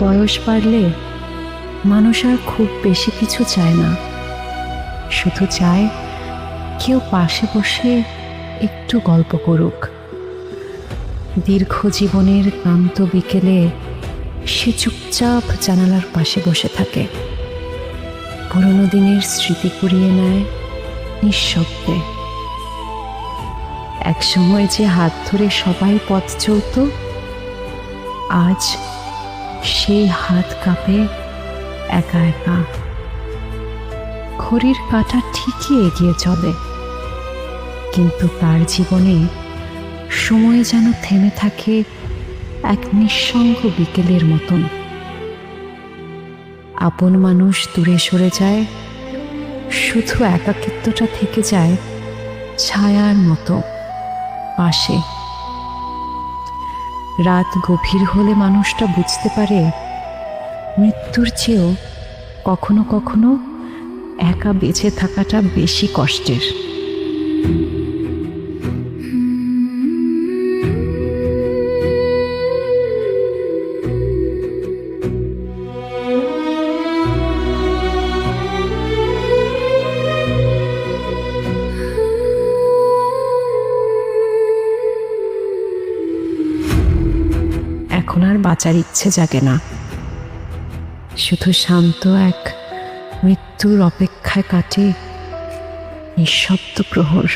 বয়স বাড়লে মানুষ আর খুব বেশি কিছু চায় না, শুধু চায় কেউ পাশে বসে একটু গল্প করুক। দীর্ঘ জীবনের ক্লান্ত বিকেলে সে চুপচাপ জানালার পাশে বসে থাকে, পুরনো দিনের স্মৃতি কুড়িয়ে নেয় নিঃশব্দে। একসময় যে হাত ধরে সবাই পথ চলত, আজ সেই হাত কাঁপে একা একা। ঘড়ির কাঁটা ঠিকই এগিয়ে চলে, কিন্তু তার জীবনে সময় যেন থেমে থাকে এক নিঃসঙ্গ বিকেলের মতন। আপন মানুষ দূরে সরে যায়, শুধু একাকিত্বটা থেকে যায় ছায়ার মতো পাশে। রাত গভীর হলে মানুষটা বুঝতে পারে মৃত্যুর চেয়েও কখনো কখনো একা বেঁচে থাকাটা বেশি কষ্টের। এখন আর বাঁচার ইচ্ছে জাগে না, শুধু শান্ত এক মৃত্যুর অপেক্ষায় কাটে নিঃশব্দ প্রহর।